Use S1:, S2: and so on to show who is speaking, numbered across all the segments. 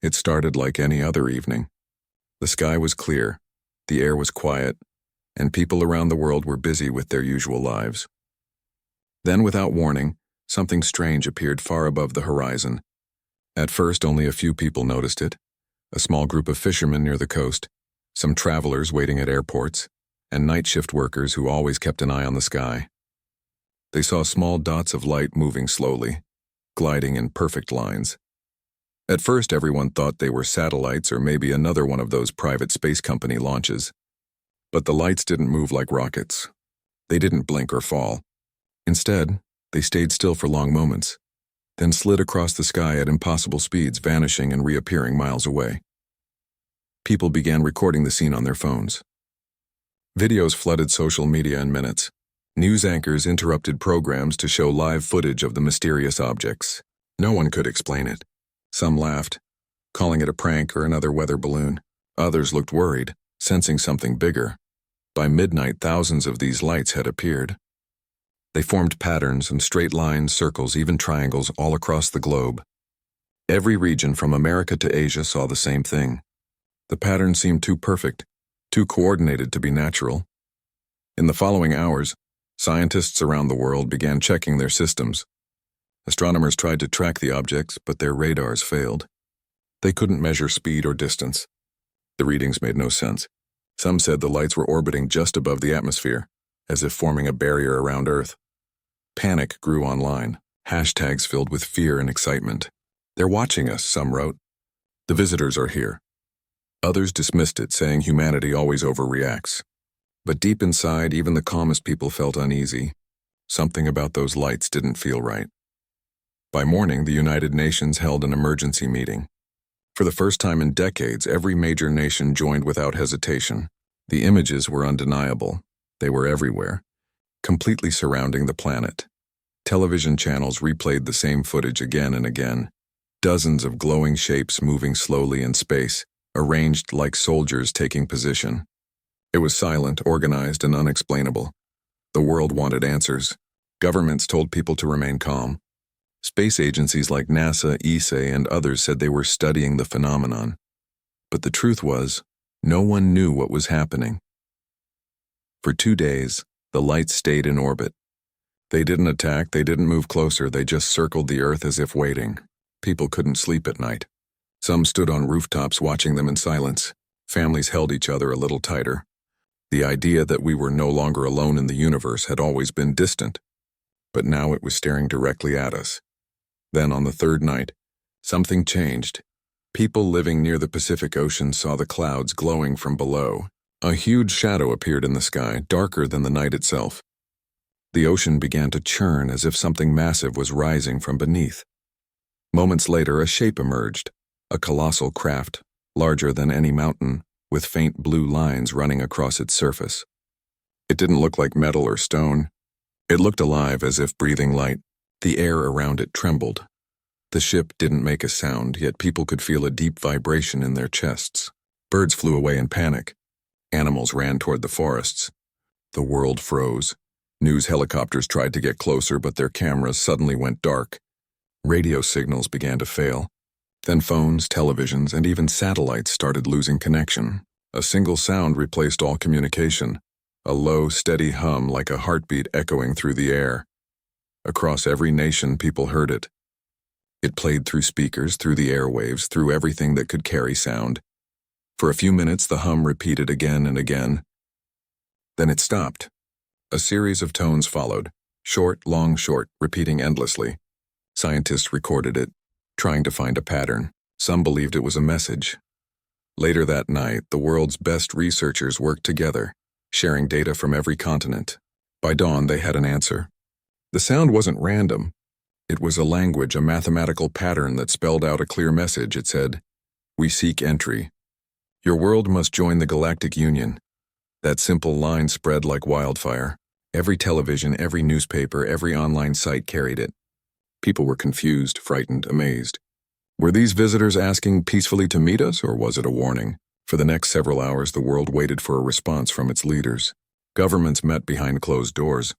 S1: It started like any other evening. The sky was clear, the air was quiet, and people around the world were busy with their usual lives. Then, without warning, something strange appeared far above the horizon. At first, only a few people noticed it. A small group of fishermen near the coast, some travelers waiting at airports, and night shift workers who always kept an eye on the sky. They saw small dots of light moving slowly, gliding in perfect lines. At first, everyone thought they were satellites or maybe another one of those private space company launches. But the lights didn't move like rockets. They didn't blink or fall. Instead, they stayed still for long moments, then slid across the sky at impossible speeds, vanishing and reappearing miles away. People began recording the scene on their phones. Videos flooded social media in minutes. News anchors interrupted programs to show live footage of the mysterious objects. No one could explain it. Some laughed, calling it a prank or another weather balloon. Others looked worried, sensing something bigger. By midnight, thousands of these lights had appeared. They formed patterns and straight lines, circles, even triangles all across the globe. Every region from America to Asia saw the same thing. The pattern seemed too perfect, too coordinated to be natural. In the following hours, scientists around the world began checking their systems. Astronomers tried to track the objects, but their radars failed. They couldn't measure speed or distance. The readings made no sense. Some said the lights were orbiting just above the atmosphere, as if forming a barrier around Earth. Panic grew online, hashtags filled with fear and excitement. "They're watching us," some wrote. "The visitors are here." Others dismissed it, saying humanity always overreacts. But deep inside, even the calmest people felt uneasy. Something about those lights didn't feel right. By morning, the United Nations held an emergency meeting. For the first time in decades, every major nation joined without hesitation. The images were undeniable. They were everywhere, completely surrounding the planet. Television channels replayed the same footage again and again. Dozens of glowing shapes moving slowly in space, arranged like soldiers taking position. It was silent, organized, and unexplainable. The world wanted answers. Governments told people to remain calm. Space agencies like NASA, ESA, and others said they were studying the phenomenon. But the truth was, no one knew what was happening. For 2 days, the lights stayed in orbit. They didn't attack, they didn't move closer, they just circled the Earth as if waiting. People couldn't sleep at night. Some stood on rooftops watching them in silence. Families held each other a little tighter. The idea that we were no longer alone in the universe had always been distant, but now it was staring directly at us. Then, on the third night, something changed. People living near the Pacific Ocean saw the clouds glowing from below. A huge shadow appeared in the sky, darker than the night itself. The ocean began to churn as if something massive was rising from beneath. Moments later, a shape emerged, a colossal craft, larger than any mountain, with faint blue lines running across its surface. It didn't look like metal or stone. It looked alive, as if breathing light. The air around it trembled. The ship didn't make a sound, yet people could feel a deep vibration in their chests. Birds flew away in panic. Animals ran toward the forests. The world froze. News helicopters tried to get closer, but their cameras suddenly went dark. Radio signals began to fail. Then phones, televisions, and even satellites started losing connection. A single sound replaced all communication, a low, steady hum like a heartbeat echoing through the air. Across every nation, people heard it. It played through speakers, through the airwaves, through everything that could carry sound. For a few minutes, the hum repeated again and again. Then it stopped. A series of tones followed, short, long, short, repeating endlessly. Scientists recorded it, trying to find a pattern. Some believed it was a message. Later that night, the world's best researchers worked together, sharing data from every continent. By dawn, they had an answer. The sound wasn't random. It was a language, a mathematical pattern that spelled out a clear message. It said, "We seek entry. Your world must join the Galactic Union." That simple line spread like wildfire. Every television, every newspaper, every online site carried it. People were confused, frightened, amazed. Were these visitors asking peacefully to meet us, or was it a warning? For the next several hours, the world waited for a response from its leaders. Governments met behind closed doors.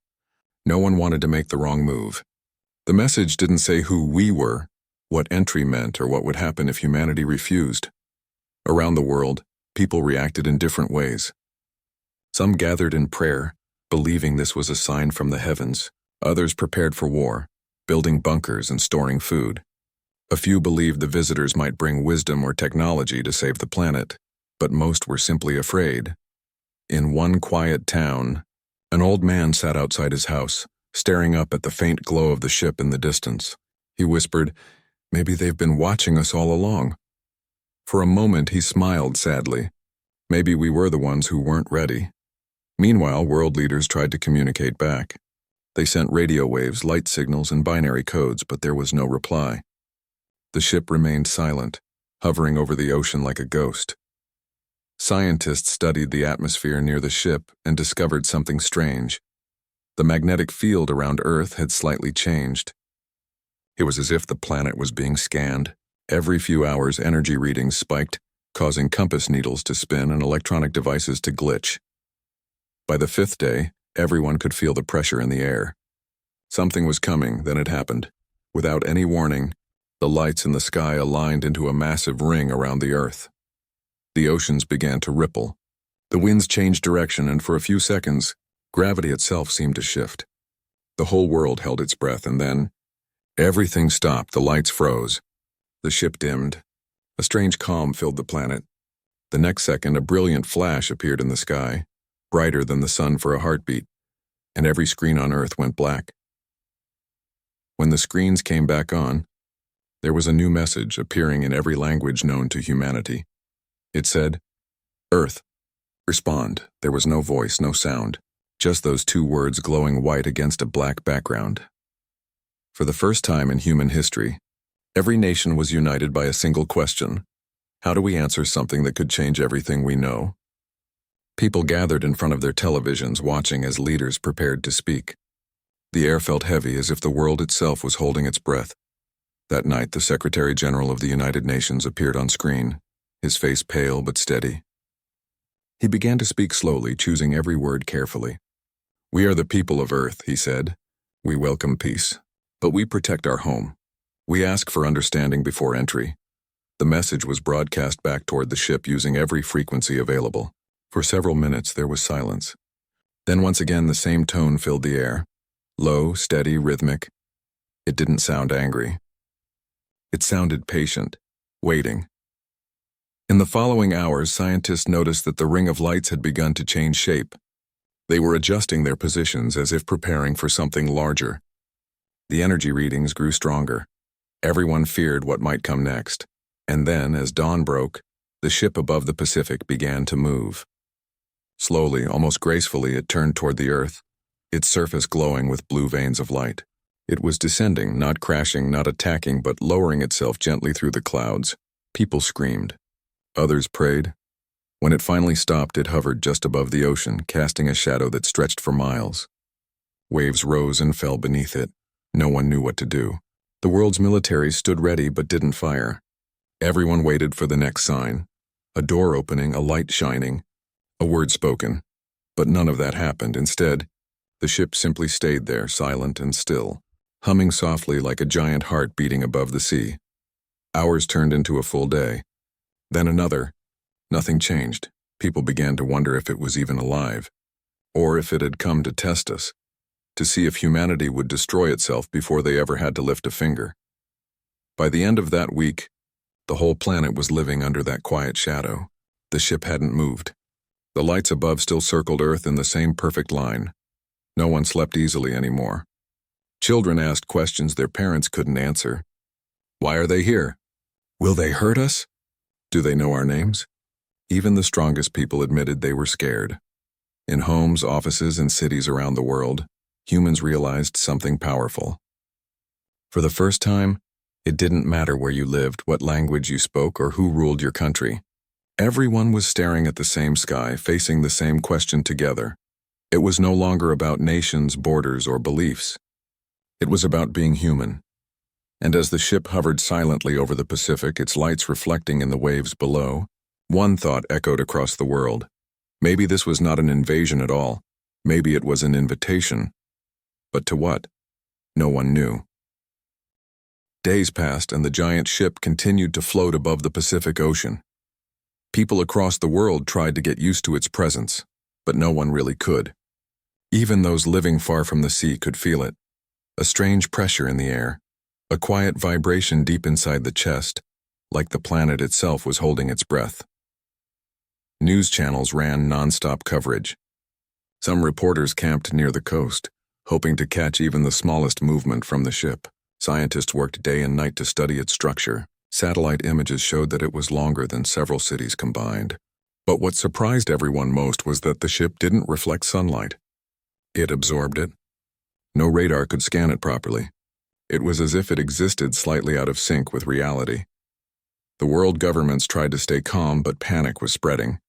S1: No one wanted to make the wrong move. The message didn't say who we were. what entry meant or what would happen if humanity refused. Around the world, people reacted in different ways. Some gathered in prayer, believing this was a sign from the heavens. Others prepared for war, building bunkers and storing food. A few believed the visitors might bring wisdom or technology to save the planet, but most were simply afraid. In one quiet town, an old man sat outside his house, staring up at the faint glow of the ship in the distance. He whispered, "Maybe they've been watching us all along." For a moment he smiled sadly. Maybe we were the ones who weren't ready. Meanwhile, world leaders tried to communicate back. They sent radio waves, light signals, and binary codes, but there was no reply. The ship remained silent, hovering over the ocean like a ghost. Scientists studied the atmosphere near the ship and discovered something strange. The magnetic field around Earth had slightly changed. It was as if the planet was being scanned. Every few hours, energy readings spiked, causing compass needles to spin and electronic devices to glitch. By the fifth day, everyone could feel the pressure in the air. Something was coming, then it happened. Without any warning, the lights in the sky aligned into a massive ring around the Earth. The oceans began to ripple. The winds changed direction, and for a few seconds, gravity itself seemed to shift. The whole world held its breath, and then everything stopped. The lights froze. The ship dimmed. A strange calm filled the planet. The next second, a brilliant flash appeared in the sky, brighter than the sun for a heartbeat, and every screen on Earth went black. When the screens came back on, there was a new message appearing in every language known to humanity. It said, "Earth, respond." There was no voice, no sound, just those two words glowing white against a black background. For the first time in human history, every nation was united by a single question: how do we answer something that could change everything we know? People gathered in front of their televisions, watching as leaders prepared to speak. The air felt heavy, as if the world itself was holding its breath. That night, the Secretary General of the United Nations appeared on screen, his face pale but steady. He began to speak slowly, choosing every word carefully. "We are the people of Earth," he said. "We welcome peace, but we protect our home. We ask for understanding before entry." The message was broadcast back toward the ship using every frequency available. For several minutes there was silence. Then once again the same tone filled the air. Low, steady, rhythmic. It didn't sound angry. It sounded patient, waiting. In the following hours, scientists noticed that the ring of lights had begun to change shape. They were adjusting their positions as if preparing for something larger. The energy readings grew stronger. Everyone feared what might come next. And then, as dawn broke, the ship above the Pacific began to move. Slowly, almost gracefully, it turned toward the Earth, its surface glowing with blue veins of light. It was descending, not crashing, not attacking, but lowering itself gently through the clouds. People screamed. Others prayed. When it finally stopped, it hovered just above the ocean, casting a shadow that stretched for miles. Waves rose and fell beneath it. No one knew what to do. The world's military stood ready but didn't fire. Everyone waited for the next sign. A door opening, a light shining, a word spoken. But none of that happened. Instead, the ship simply stayed there, silent and still, humming softly like a giant heart beating above the sea. Hours turned into a full day. Then another. Nothing changed. People began to wonder if it was even alive, or if it had come to test us, to see if humanity would destroy itself before they ever had to lift a finger. By the end of that week, the whole planet was living under that quiet shadow. The ship hadn't moved. The lights above still circled Earth in the same perfect line. No one slept easily anymore. Children asked questions their parents couldn't answer. Why are they here? Will they hurt us? Do they know our names? Even the strongest people admitted they were scared. In homes, offices, and cities around the world, humans realized something powerful. For the first time, it didn't matter where you lived, what language you spoke, or who ruled your country. Everyone was staring at the same sky, facing the same question together. It was no longer about nations, borders, or beliefs. It was about being human. And as the ship hovered silently over the Pacific, its lights reflecting in the waves below, one thought echoed across the world. Maybe this was not an invasion at all. Maybe it was an invitation. But to what? No one knew. Days passed and the giant ship continued to float above the Pacific Ocean. People across the world tried to get used to its presence, but no one really could. Even those living far from the sea could feel it. A strange pressure in the air, a quiet vibration deep inside the chest, like the planet itself was holding its breath. News channels ran non-stop coverage. Some reporters camped near the coast, hoping to catch even the smallest movement from the ship. Scientists worked day and night to study its structure. Satellite images showed that it was longer than several cities combined. But what surprised everyone most was that the ship didn't reflect sunlight. It absorbed it. No radar could scan it properly. It was as if it existed slightly out of sync with reality. The world governments tried to stay calm, but panic was spreading.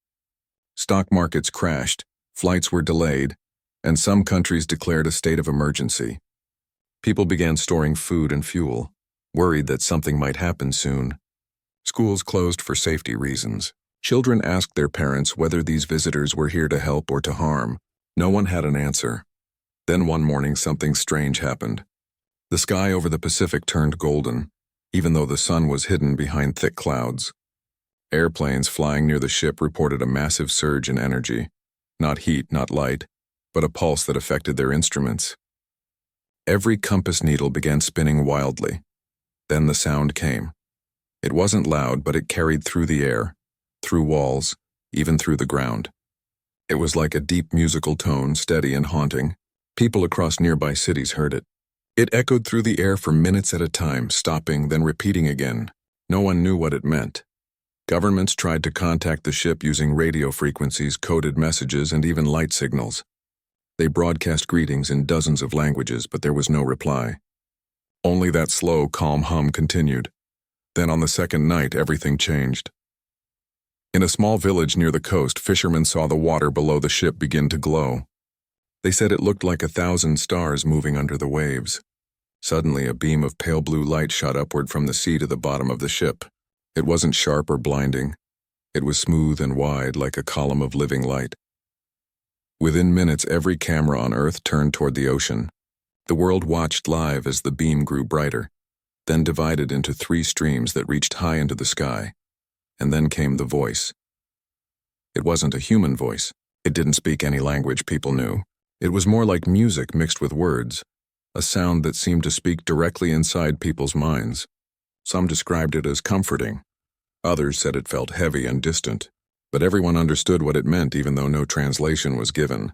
S1: Stock markets crashed, flights were delayed, and some countries declared a state of emergency. People began storing food and fuel, worried that something might happen soon. Schools closed for safety reasons. Children asked their parents whether these visitors were here to help or to harm. No one had an answer. Then one morning something strange happened. The sky over the Pacific turned golden, even though the sun was hidden behind thick clouds. Airplanes flying near the ship reported a massive surge in energy. Not heat, not light, but a pulse that affected their instruments. Every compass needle began spinning wildly. Then the sound came. It wasn't loud, but it carried through the air, through walls, even through the ground. It was like a deep musical tone, steady and haunting. People across nearby cities heard it. It echoed through the air for minutes at a time, stopping, then repeating again. No one knew what it meant. Governments tried to contact the ship using radio frequencies, coded messages, and even light signals. They broadcast greetings in dozens of languages, but there was no reply. Only that slow, calm hum continued. Then on the second night, everything changed. In a small village near the coast, fishermen saw the water below the ship begin to glow. They said it looked like 1,000 stars moving under the waves. Suddenly, a beam of pale blue light shot upward from the sea to the bottom of the ship. It wasn't sharp or blinding. It was smooth and wide, like a column of living light. Within minutes, every camera on Earth turned toward the ocean. The world watched live as the beam grew brighter, then divided into 3 streams that reached high into the sky. And then came the voice. It wasn't a human voice. It didn't speak any language people knew. It was more like music mixed with words, a sound that seemed to speak directly inside people's minds. Some described it as comforting. Others said it felt heavy and distant. But everyone understood what it meant even though no translation was given.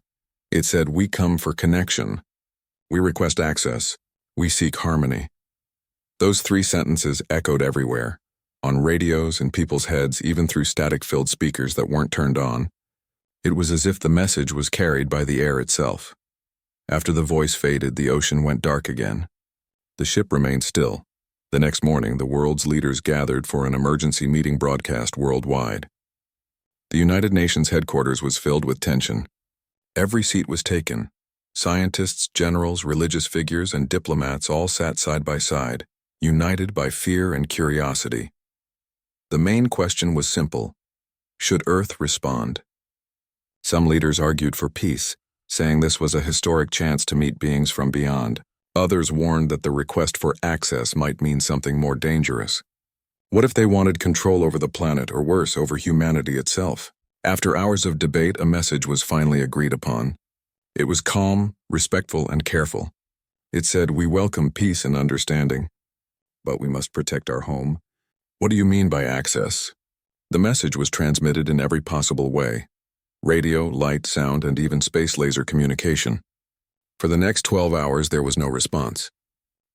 S1: It said, "We come for connection. We request access. We seek harmony." Those 3 sentences echoed everywhere, on radios, in people's heads, even through static-filled speakers that weren't turned on. It was as if the message was carried by the air itself. After the voice faded, the ocean went dark again. The ship remained still. The next morning, the world's leaders gathered for an emergency meeting broadcast worldwide. The United Nations headquarters was filled with tension. Every seat was taken. Scientists, generals, religious figures, and diplomats all sat side by side, united by fear and curiosity. The main question was simple: should Earth respond? Some leaders argued for peace, saying this was a historic chance to meet beings from beyond. Others warned that the request for access might mean something more dangerous. What if they wanted control over the planet, or worse, over humanity itself? After hours of debate, a message was finally agreed upon. It was calm, respectful, and careful. It said, "We welcome peace and understanding, but we must protect our home." What do you mean by access? The message was transmitted in every possible way: radio, light, sound, and even space laser communication. For the next 12 hours, there was no response.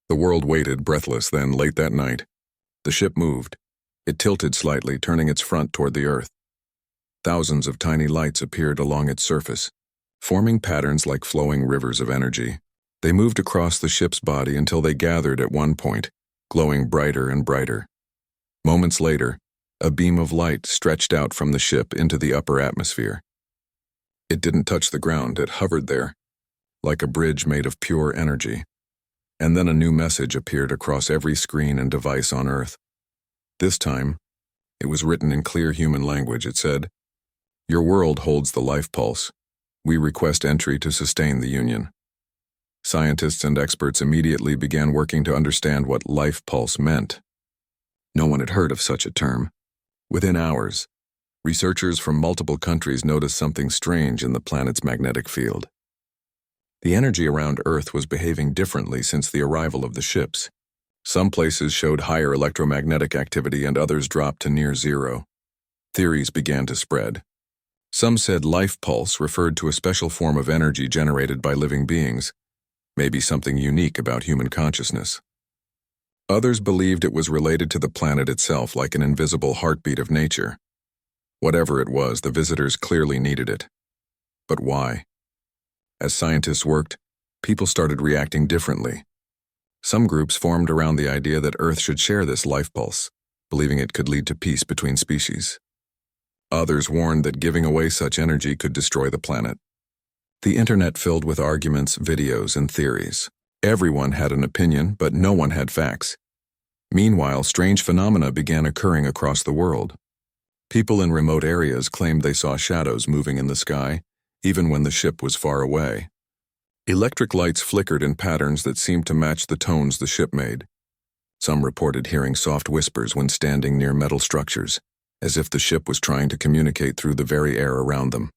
S1: The world waited, breathless. Then, late that night, the ship moved. It tilted slightly, turning its front toward the Earth. Thousands of tiny lights appeared along its surface, forming patterns like flowing rivers of energy. They moved across the ship's body until they gathered at one point, glowing brighter and brighter. Moments later, a beam of light stretched out from the ship into the upper atmosphere. It didn't touch the ground, it hovered there, like a bridge made of pure energy. And then a new message appeared across every screen and device on Earth. This time, it was written in clear human language. It said, "Your world holds the life pulse. We request entry to sustain the union." Scientists and experts immediately began working to understand what life pulse meant. No one had heard of such a term. Within hours, researchers from multiple countries noticed something strange in the planet's magnetic field. The energy around Earth was behaving differently since the arrival of the ships. Some places showed higher electromagnetic activity and others dropped to near zero. Theories began to spread. Some said life pulse referred to a special form of energy generated by living beings, maybe something unique about human consciousness. Others believed it was related to the planet itself, like an invisible heartbeat of nature. Whatever it was, the visitors clearly needed it. But why? As scientists worked, people started reacting differently. Some groups formed around the idea that Earth should share this life pulse, believing it could lead to peace between species. Others warned that giving away such energy could destroy the planet. The internet filled with arguments, videos, and theories. Everyone had an opinion, but no one had facts. Meanwhile, strange phenomena began occurring across the world. People in remote areas claimed they saw shadows moving in the sky, even when the ship was far away. Electric lights flickered in patterns that seemed to match the tones the ship made. Some reported hearing soft whispers when standing near metal structures, as if the ship was trying to communicate through the very air around them.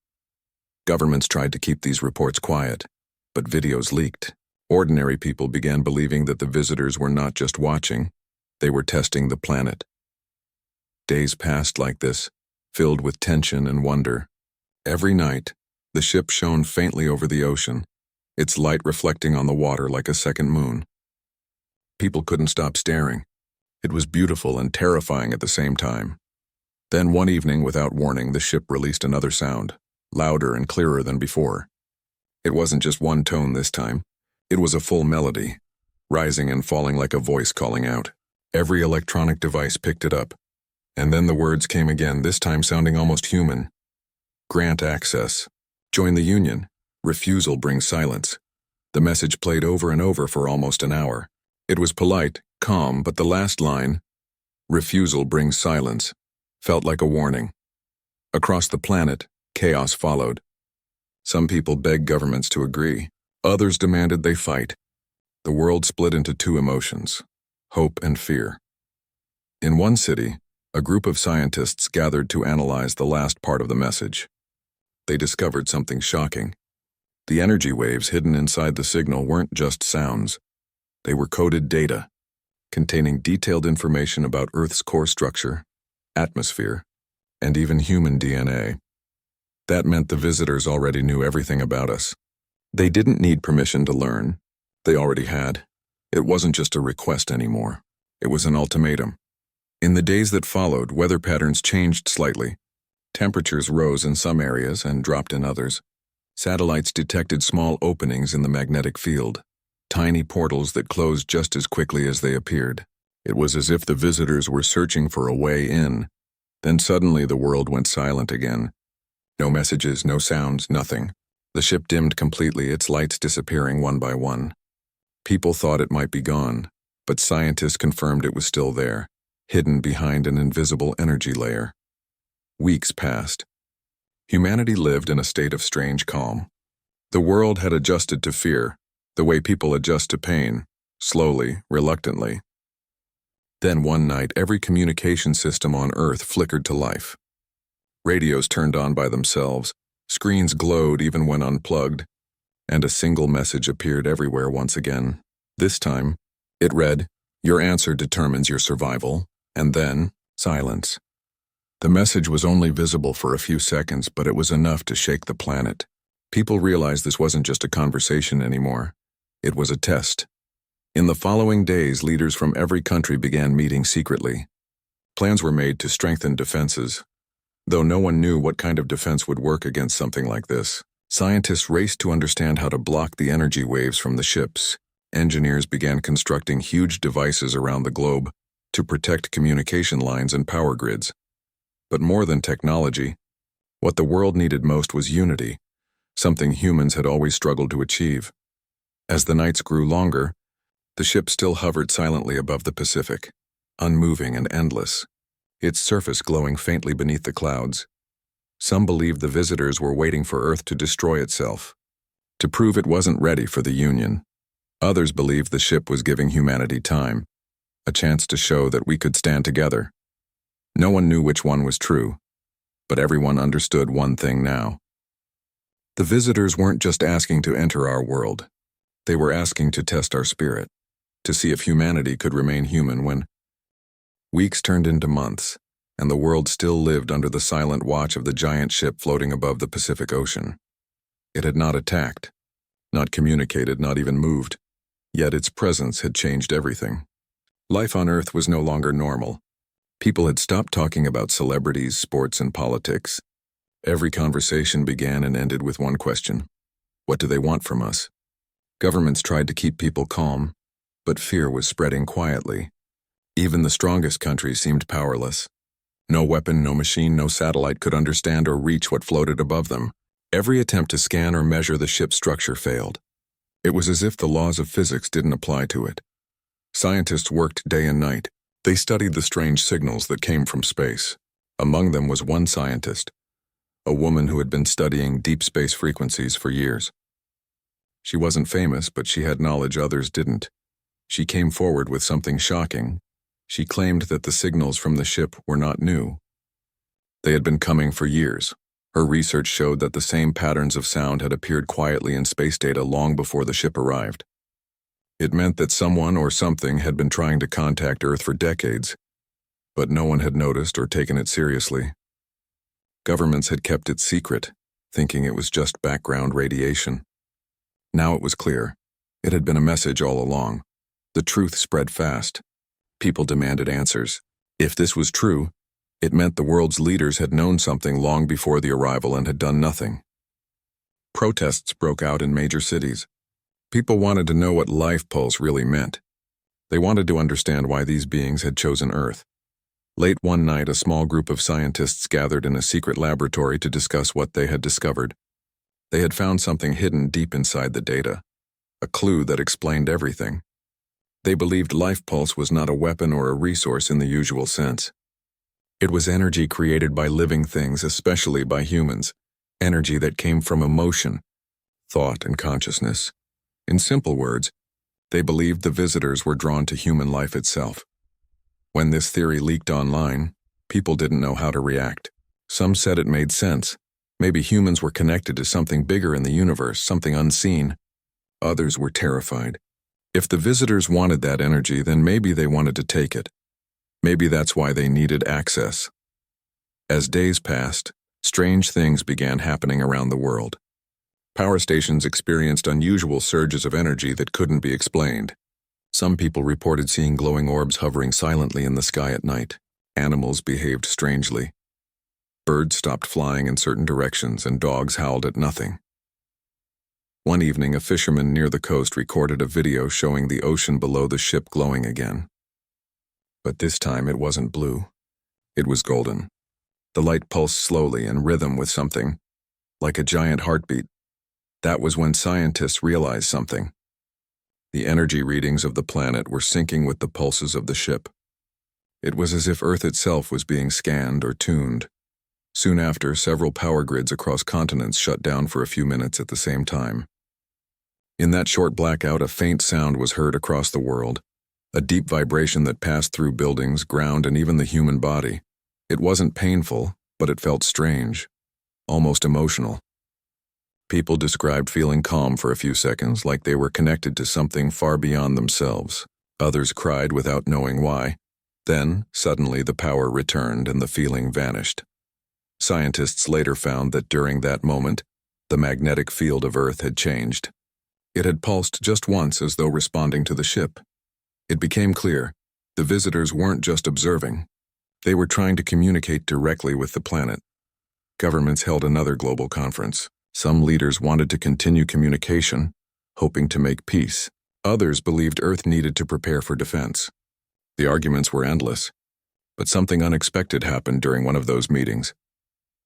S1: Governments tried to keep these reports quiet, but videos leaked. Ordinary people began believing that the visitors were not just watching, they were testing the planet. Days passed like this, filled with tension and wonder. Every night, the ship shone faintly over the ocean, its light reflecting on the water like a second moon. People couldn't stop staring. It was beautiful and terrifying at the same time. Then one evening, without warning, the ship released another sound, louder and clearer than before. It wasn't just one tone this time. It was a full melody, rising and falling like a voice calling out. Every electronic device picked it up. And then the words came again, this time sounding almost human. Grant access. Join the Union. Refusal brings silence. The message played over and over for almost an hour. It was polite, calm, but the last line, refusal brings silence, felt like a warning. Across the planet, chaos followed. Some people begged governments to agree. Others demanded they fight. The world split into two emotions, hope and fear. In one city, a group of scientists gathered to analyze the last part of the message. They discovered something shocking. The energy waves hidden inside the signal weren't just sounds. They were coded data, containing detailed information about Earth's core structure, atmosphere, and even human DNA. That meant the visitors already knew everything about us. They didn't need permission to learn. They already had. It wasn't just a request anymore. It was an ultimatum. In the days that followed, weather patterns changed slightly. Temperatures rose in some areas and dropped in others. Satellites detected small openings in the magnetic field, tiny portals that closed just as quickly as they appeared. It was as if the visitors were searching for a way in. Then suddenly the world went silent again. No messages, no sounds, nothing. The ship dimmed completely, its lights disappearing one by one. People thought it might be gone, but scientists confirmed it was still there, hidden behind an invisible energy layer. Weeks passed. Humanity lived in a state of strange calm. The world had adjusted to fear, the way people adjust to pain, slowly, reluctantly. Then one night, every communication system on Earth flickered to life. Radios turned on by themselves, screens glowed even when unplugged, and a single message appeared everywhere once again. This time, it read, "Your answer determines your survival," and then, silence. The message was only visible for a few seconds, but it was enough to shake the planet. People realized this wasn't just a conversation anymore. It was a test. In the following days, leaders from every country began meeting secretly. Plans were made to strengthen defenses. Though no one knew what kind of defense would work against something like this, scientists raced to understand how to block the energy waves from the ships. Engineers began constructing huge devices around the globe to protect communication lines and power grids. But more than technology, what the world needed most was unity, something humans had always struggled to achieve. As the nights grew longer, the ship still hovered silently above the Pacific, unmoving and endless, its surface glowing faintly beneath the clouds. Some believed the visitors were waiting for Earth to destroy itself, to prove it wasn't ready for the Union. Others believed the ship was giving humanity time, a chance to show that we could stand together. No one knew which one was true, but everyone understood one thing now. The visitors weren't just asking to enter our world. They were asking to test our spirit, to see if humanity could remain human when weeks turned into months, and the world still lived under the silent watch of the giant ship floating above the Pacific Ocean. It had not attacked, not communicated, not even moved, yet its presence had changed everything. Life on Earth was no longer normal. People had stopped talking about celebrities, sports, and politics. Every conversation began and ended with one question: what do they want from us? Governments tried to keep people calm, but fear was spreading quietly. Even the strongest countries seemed powerless. No weapon, no machine, no satellite could understand or reach what floated above them. Every attempt to scan or measure the ship's structure failed. It was as if the laws of physics didn't apply to it. Scientists worked day and night. They studied the strange signals that came from space. Among them was one scientist, a woman who had been studying deep space frequencies for years. She wasn't famous, but she had knowledge others didn't. She came forward with something shocking. She claimed that the signals from the ship were not new. They had been coming for years. Her research showed that the same patterns of sound had appeared quietly in space data long before the ship arrived. It meant that someone or something had been trying to contact Earth for decades, but no one had noticed or taken it seriously. Governments had kept it secret, thinking it was just background radiation. Now it was clear. It had been a message all along. The truth spread fast. People demanded answers. If this was true, it meant the world's leaders had known something long before the arrival and had done nothing. Protests broke out in major cities. People wanted to know what life pulse really meant. They wanted to understand why these beings had chosen Earth. Late one night, a small group of scientists gathered in a secret laboratory to discuss what they had discovered. They had found something hidden deep inside the data, a clue that explained everything. They believed life pulse was not a weapon or a resource in the usual sense. It was energy created by living things, especially by humans, energy that came from emotion, thought, and consciousness. In simple words, they believed the visitors were drawn to human life itself. When this theory leaked online, people didn't know how to react. Some said it made sense. Maybe humans were connected to something bigger in the universe, something unseen. Others were terrified. If the visitors wanted that energy, then maybe they wanted to take it. Maybe that's why they needed access. As days passed, strange things began happening around the world. Power stations experienced unusual surges of energy that couldn't be explained. Some people reported seeing glowing orbs hovering silently in the sky at night. Animals behaved strangely. Birds stopped flying in certain directions and dogs howled at nothing. One evening, a fisherman near the coast recorded a video showing the ocean below the ship glowing again. But this time it wasn't blue. It was golden. The light pulsed slowly in rhythm with something, like a giant heartbeat. That was when scientists realized something. The energy readings of the planet were syncing with the pulses of the ship. It was as if Earth itself was being scanned or tuned. Soon after, several power grids across continents shut down for a few minutes at the same time. In that short blackout, a faint sound was heard across the world, a deep vibration that passed through buildings, ground, and even the human body. It wasn't painful, but it felt strange, almost emotional. People described feeling calm for a few seconds, like they were connected to something far beyond themselves. Others cried without knowing why. Then, suddenly, the power returned and the feeling vanished. Scientists later found that during that moment, the magnetic field of Earth had changed. It had pulsed just once as though responding to the ship. It became clear, the visitors weren't just observing. They were trying to communicate directly with the planet. Governments held another global conference. Some leaders wanted to continue communication, hoping to make peace. Others believed Earth needed to prepare for defense. The arguments were endless, but something unexpected happened during one of those meetings.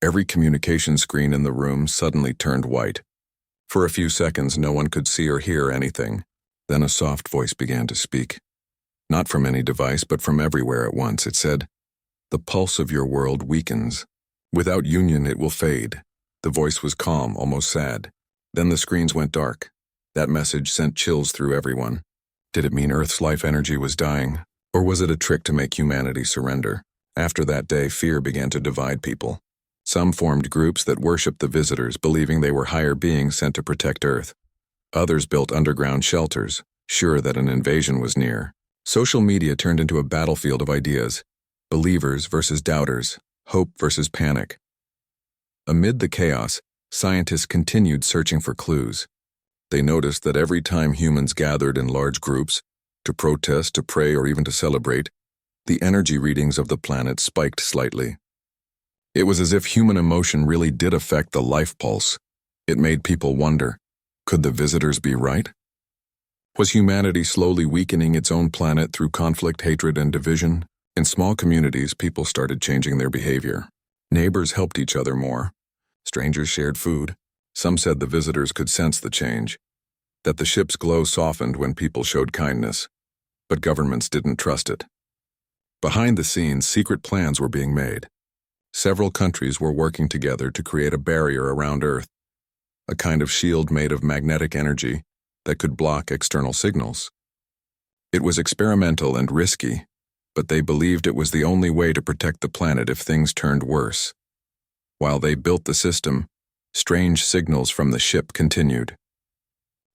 S1: Every communication screen in the room suddenly turned white. For a few seconds, no one could see or hear anything. Then a soft voice began to speak. Not from any device, but from everywhere at once. It said, "The pulse of your world weakens. Without union, it will fade." The voice was calm, almost sad. Then the screens went dark. That message sent chills through everyone. Did it mean Earth's life energy was dying, or was it a trick to make humanity surrender? After that day, fear began to divide people. Some formed groups that worshipped the visitors, believing they were higher beings sent to protect Earth. Others built underground shelters, sure that an invasion was near. Social media turned into a battlefield of ideas, believers versus doubters, hope versus panic. Amid the chaos, scientists continued searching for clues. They noticed that every time humans gathered in large groups, to protest, to pray, or even to celebrate, the energy readings of the planet spiked slightly. It was as if human emotion really did affect the life pulse. It made people wonder, could the visitors be right? Was humanity slowly weakening its own planet through conflict, hatred, and division? In small communities, people started changing their behavior. Neighbors helped each other more. Strangers shared food. Some said the visitors could sense the change, that the ship's glow softened when people showed kindness, but governments didn't trust it. Behind the scenes, secret plans were being made. Several countries were working together to create a barrier around Earth, a kind of shield made of magnetic energy that could block external signals. It was experimental and risky, but they believed it was the only way to protect the planet if things turned worse. While they built the system, strange signals from the ship continued.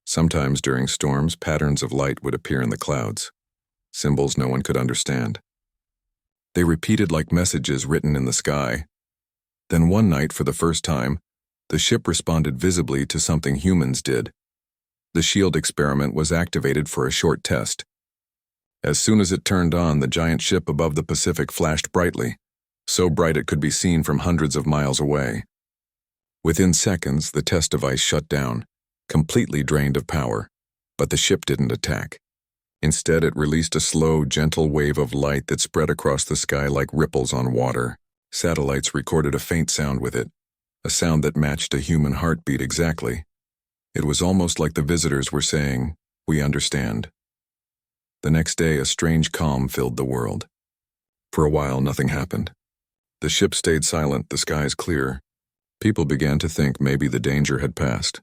S1: Sometimes during storms, patterns of light would appear in the clouds, symbols no one could understand. They repeated like messages written in the sky. Then one night, for the first time, the ship responded visibly to something humans did. The shield experiment was activated for a short test. As soon as it turned on, the giant ship above the Pacific flashed brightly, so bright it could be seen from hundreds of miles away. Within seconds, the test device shut down, completely drained of power, but the ship didn't attack. Instead, it released a slow, gentle wave of light that spread across the sky like ripples on water. Satellites recorded a faint sound with it, a sound that matched a human heartbeat exactly. It was almost like the visitors were saying, "We understand." The next day, a strange calm filled the world. For a while, nothing happened. The ship stayed silent, the skies clear. People began to think maybe the danger had passed.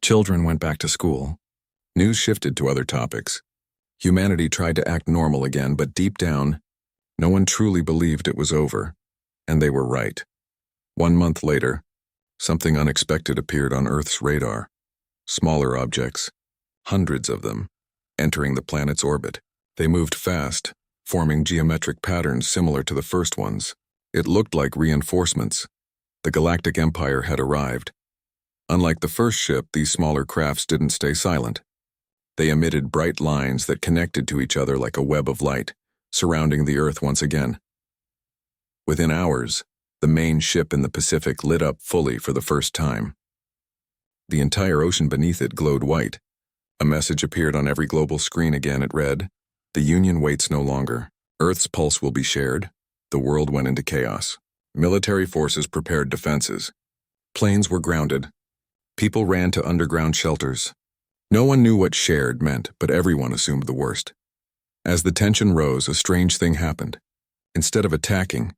S1: Children went back to school. News shifted to other topics. Humanity tried to act normal again, but deep down, no one truly believed it was over. And they were right. 1 month later, something unexpected appeared on Earth's radar. Smaller objects, hundreds of them, entering the planet's orbit. They moved fast, forming geometric patterns similar to the first ones. It looked like reinforcements. The Galactic Empire had arrived. Unlike the first ship, these smaller crafts didn't stay silent. They emitted bright lines that connected to each other like a web of light, surrounding the Earth once again. Within hours, the main ship in the Pacific lit up fully for the first time. The entire ocean beneath it glowed white. A message appeared on every global screen again. It read, "The Union waits no longer. Earth's pulse will be shared." The world went into chaos. Military forces prepared defenses. Planes were grounded. People ran to underground shelters. No one knew what shared meant, but everyone assumed the worst. As the tension rose, a strange thing happened. Instead of attacking,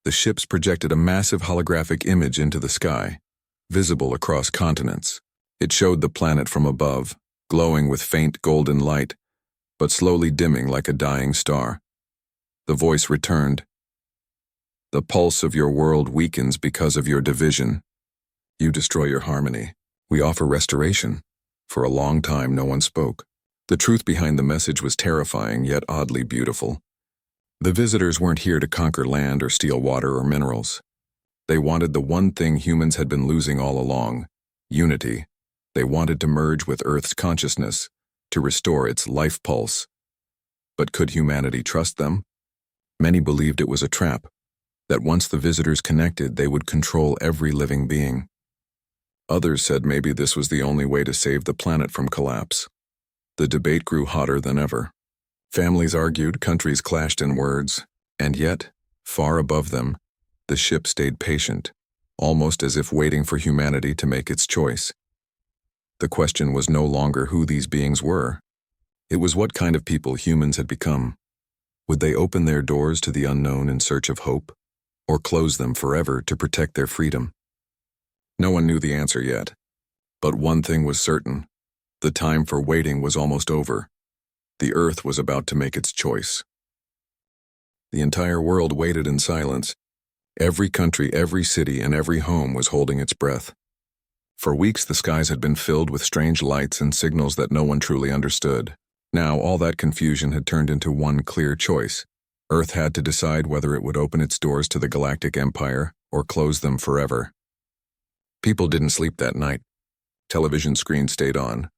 S1: the ships projected a massive holographic image into the sky, visible across continents. It showed the planet from above, glowing with faint golden light, but slowly dimming like a dying star. The voice returned. "The pulse of your world weakens because of your division. You destroy your harmony. We offer restoration." For a long time, no one spoke. The truth behind the message was terrifying, yet oddly beautiful. The visitors weren't here to conquer land or steal water or minerals. They wanted the one thing humans had been losing all along: unity. They wanted to merge with Earth's consciousness, to restore its life pulse. But could humanity trust them? Many believed it was a trap, that once the visitors connected, they would control every living being. Others said maybe this was the only way to save the planet from collapse. The debate grew hotter than ever. Families argued, countries clashed in words, and yet, far above them, the ship stayed patient, almost as if waiting for humanity to make its choice. The question was no longer who these beings were. It was what kind of people humans had become. Would they open their doors to the unknown in search of hope, or close them forever to protect their freedom? No one knew the answer yet, but one thing was certain: The time for waiting was almost over. The Earth was about to make its choice. The entire world waited in silence. Every country, every city, and every home was holding its breath. For weeks, the skies had been filled with strange lights and signals that no one truly understood. Now, all that confusion had turned into one clear choice. Earth had to decide whether it would open its doors to the Galactic Empire or close them forever. People didn't sleep that night. Television screens stayed on.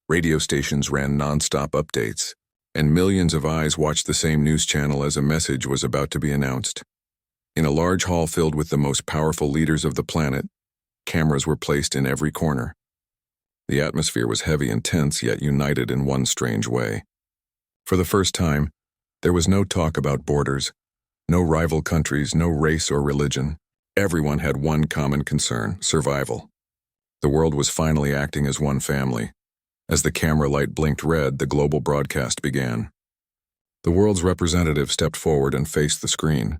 S1: Radio stations ran non-stop updates, and millions of eyes watched the same news channel as a message was about to be announced. In a large hall filled with the most powerful leaders of the planet, cameras were placed in every corner. The atmosphere was heavy and tense, yet united in one strange way. For the first time, there was no talk about borders, no rival countries, no race or religion. Everyone had one common concern: survival. The world was finally acting as one family. As the camera light blinked red, the global broadcast began. The world's representative stepped forward and faced the screen.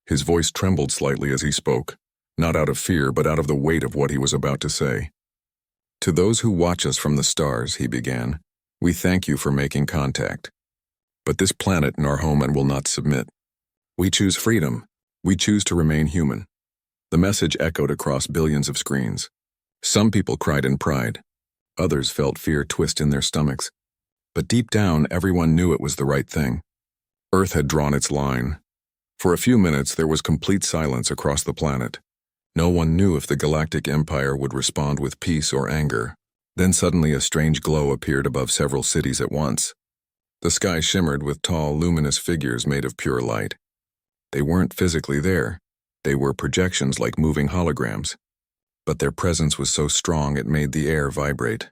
S1: His voice trembled slightly as he spoke, not out of fear, but out of the weight of what he was about to say. "To those who watch us from the stars," he began, "we thank you for making contact. But this planet and our home will not submit. We choose freedom. We choose to remain human." The message echoed across billions of screens. Some people cried in pride. Others felt fear twist in their stomachs. But deep down, everyone knew it was the right thing. Earth had drawn its line. For a few minutes, there was complete silence across the planet. No one knew if the Galactic Empire would respond with peace or anger. Then suddenly a strange glow appeared above several cities at once. The sky shimmered with tall, luminous figures made of pure light. They weren't physically there. They were projections like moving holograms. But their presence was so strong it made the air vibrate.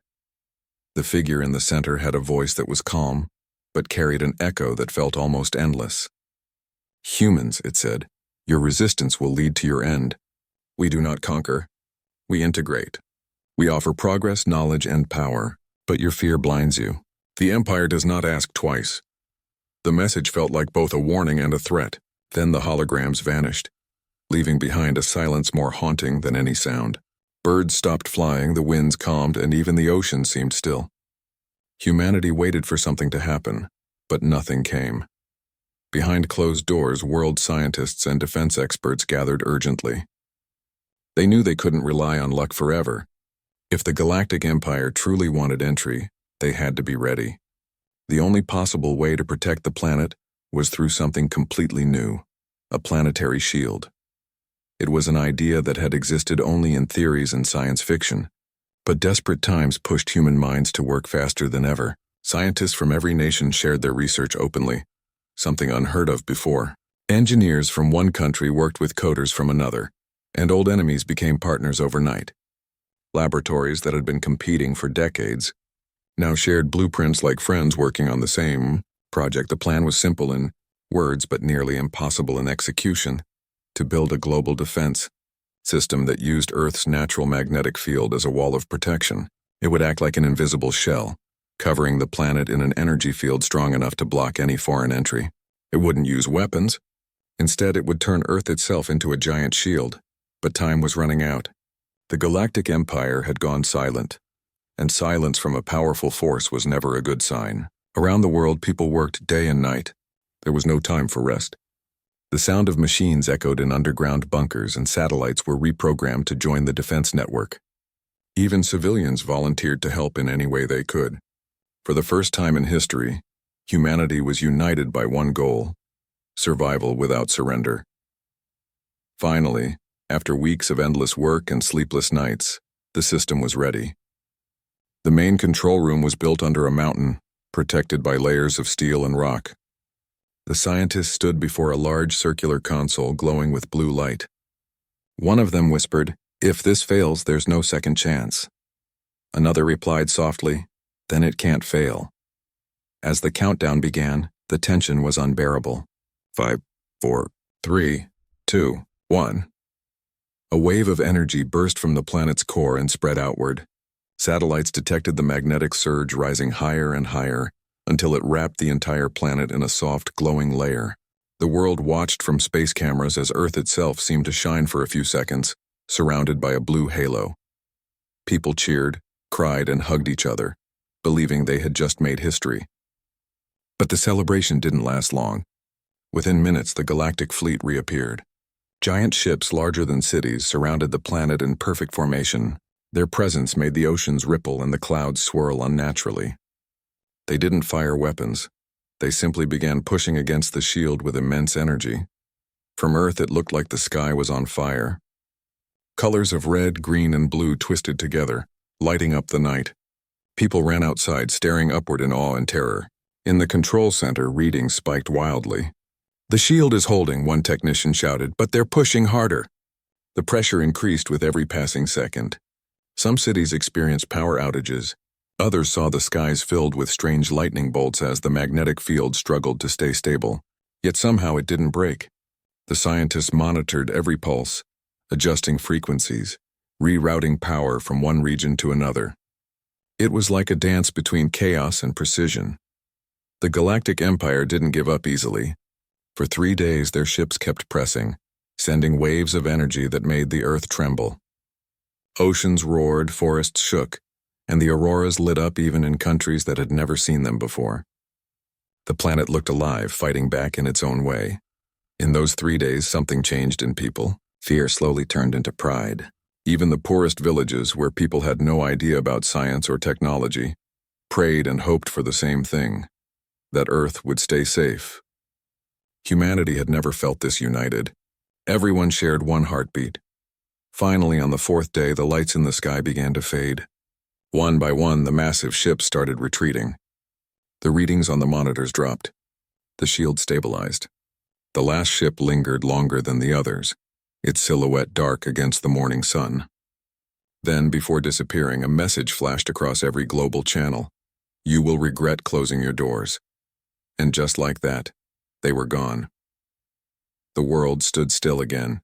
S1: The figure in the center had a voice that was calm, but carried an echo that felt almost endless. "Humans," it said, "your resistance will lead to your end. We do not conquer. We integrate. We offer progress, knowledge, and power, but your fear blinds you. The Empire does not ask twice." The message felt like both a warning and a threat. Then the holograms vanished, leaving behind a silence more haunting than any sound. Birds stopped flying, the winds calmed, and even the ocean seemed still. Humanity waited for something to happen, but nothing came. Behind closed doors, world scientists and defense experts gathered urgently. They knew they couldn't rely on luck forever. If the Galactic Empire truly wanted entry, they had to be ready. The only possible way to protect the planet was through something completely new: a planetary shield. It was an idea that had existed only in theories and science fiction, but desperate times pushed human minds to work faster than ever. Scientists from every nation shared their research openly, something unheard of before. Engineers from one country worked with coders from another, and old enemies became partners overnight. Laboratories that had been competing for decades now shared blueprints like friends working on the same project. The plan was simple in words but nearly impossible in execution: to build a global defense system that used Earth's natural magnetic field as a wall of protection. It would act like an invisible shell, covering the planet in an energy field strong enough to block any foreign entry. It wouldn't use weapons. Instead, it would turn Earth itself into a giant shield. But time was running out. The Galactic Empire had gone silent, and silence from a powerful force was never a good sign. Around the world, people worked day and night. There was no time for rest. The sound of machines echoed in underground bunkers, and satellites were reprogrammed to join the defense network. Even civilians volunteered to help in any way they could. For the first time in history, humanity was united by one goal: survival without surrender. Finally, after weeks of endless work and sleepless nights, the system was ready. The main control room was built under a mountain, protected by layers of steel and rock. The scientists stood before a large circular console glowing with blue light. One of them whispered, "If this fails, there's no second chance." Another replied softly, "Then it can't fail." As the countdown began, the tension was unbearable. 5, 4, 3, 2, 1. A wave of energy burst from the planet's core and spread outward. Satellites detected the magnetic surge rising higher and higher until it wrapped the entire planet in a soft, glowing layer. The world watched from space cameras as Earth itself seemed to shine for a few seconds, surrounded by a blue halo. People cheered, cried, and hugged each other, believing they had just made history. But the celebration didn't last long. Within minutes, the Galactic fleet reappeared. Giant ships larger than cities surrounded the planet in perfect formation. Their presence made the oceans ripple and the clouds swirl unnaturally. They didn't fire weapons. They simply began pushing against the shield with immense energy. From Earth, it looked like the sky was on fire. Colors of red, green, and blue twisted together, lighting up the night. People ran outside, staring upward in awe and terror. In the control center, readings spiked wildly. "The shield is holding," one technician shouted, "but they're pushing harder." The pressure increased with every passing second. Some cities experienced power outages. Others saw the skies filled with strange lightning bolts as the magnetic field struggled to stay stable. Yet somehow it didn't break. The scientists monitored every pulse, adjusting frequencies, rerouting power from one region to another. It was like a dance between chaos and precision. The Galactic Empire didn't give up easily. For 3 days, their ships kept pressing, sending waves of energy that made the Earth tremble. Oceans roared, forests shook, and the auroras lit up even in countries that had never seen them before. The planet looked alive, fighting back in its own way. In those 3 days, something changed in people. Fear slowly turned into pride. Even the poorest villages, where people had no idea about science or technology, prayed and hoped for the same thing: that Earth would stay safe. Humanity had never felt this united. Everyone shared one heartbeat. Finally, on the 4th day, the lights in the sky began to fade. One by one, the massive ships started retreating. The readings on the monitors dropped. The shield stabilized. The last ship lingered longer than the others, its silhouette dark against the morning sun. Then, before disappearing, a message flashed across every global channel: "You will regret closing your doors." And just like that, they were gone. The world stood still again.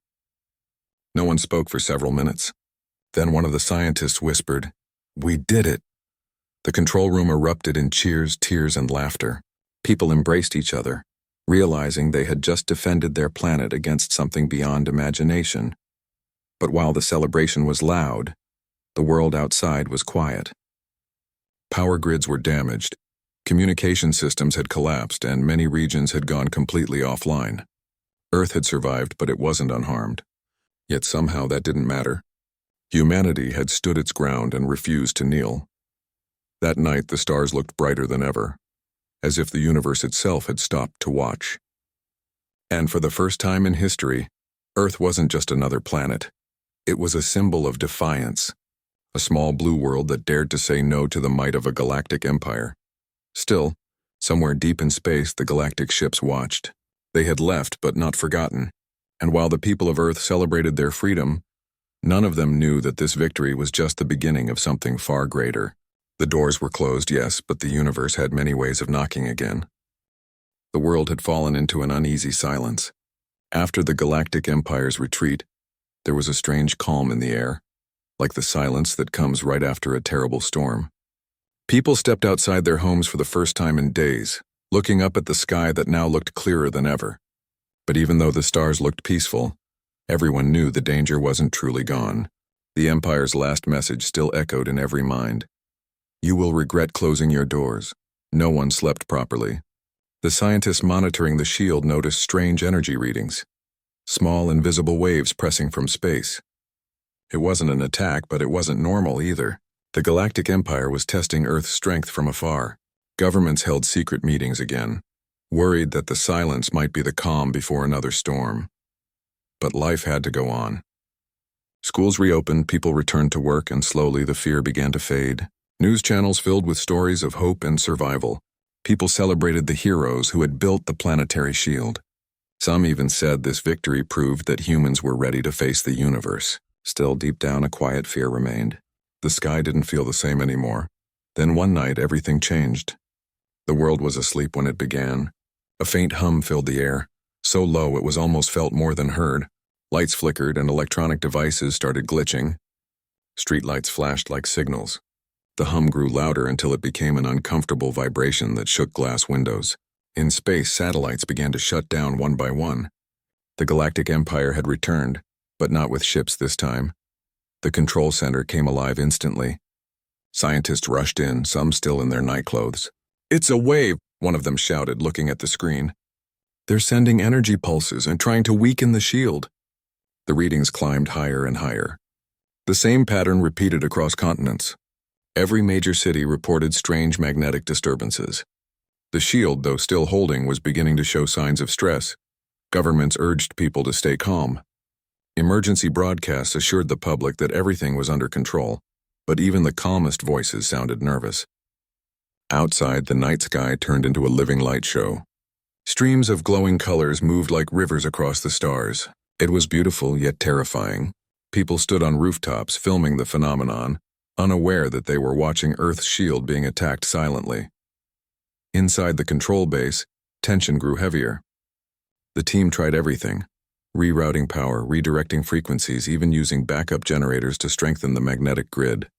S1: No one spoke for several minutes. Then one of the scientists whispered, "We did it." The control room erupted in cheers, tears, and laughter. People embraced each other, realizing they had just defended their planet against something beyond imagination. But while the celebration was loud, the world outside was quiet. Power grids were damaged, communication systems had collapsed, and many regions had gone completely offline. Earth had survived, but it wasn't unharmed. Yet somehow that didn't matter. Humanity had stood its ground and refused to kneel. That night, the stars looked brighter than ever, as if the universe itself had stopped to watch. And for the first time in history, Earth wasn't just another planet. It was a symbol of defiance, a small blue world that dared to say no to the might of a galactic empire. Still, somewhere deep in space, the galactic ships watched. They had left, but not forgotten. And while the people of Earth celebrated their freedom, none of them knew that this victory was just the beginning of something far greater. The doors were closed, yes, but the universe had many ways of knocking again. The world had fallen into an uneasy silence. After the Galactic Empire's retreat, there was a strange calm in the air, like the silence that comes right after a terrible storm. People stepped outside their homes for the first time in days, looking up at the sky that now looked clearer than ever. But even though the stars looked peaceful, everyone knew the danger wasn't truly gone. The Empire's last message still echoed in every mind: "You will regret closing your doors." No one slept properly. The scientists monitoring the shield noticed strange energy readings, small invisible waves pressing from space. It wasn't an attack, but it wasn't normal either. The Galactic Empire was testing Earth's strength from afar. Governments held secret meetings again, worried that the silence might be the calm before another storm. But life had to go on. Schools reopened, people returned to work, and slowly the fear began to fade. News channels filled with stories of hope and survival. People celebrated the heroes who had built the planetary shield. Some even said this victory proved that humans were ready to face the universe. Still, deep down, a quiet fear remained. The sky didn't feel the same anymore. Then one night, everything changed. The world was asleep when it began. A faint hum filled the air, so low it was almost felt more than heard. Lights flickered and electronic devices started glitching. Streetlights flashed like signals. The hum grew louder until it became an uncomfortable vibration that shook glass windows. In space, satellites began to shut down one by one. The Galactic Empire had returned, but not with ships this time. The control center came alive instantly. Scientists rushed in, some still in their nightclothes. "It's a wave," one of them shouted, looking at the screen. "They're sending energy pulses and trying to weaken the shield." The readings climbed higher and higher. The same pattern repeated across continents. Every major city reported strange magnetic disturbances. The shield, though still holding, was beginning to show signs of stress. Governments urged people to stay calm. Emergency broadcasts assured the public that everything was under control, but even the calmest voices sounded nervous. Outside, the night sky turned into a living light show. Streams of glowing colors moved like rivers across the stars. It was beautiful, yet terrifying. People stood on rooftops, filming the phenomenon, unaware that they were watching Earth's shield being attacked silently. Inside the control base, tension grew heavier. The team tried everything: rerouting power, redirecting frequencies, even using backup generators to strengthen the magnetic grid.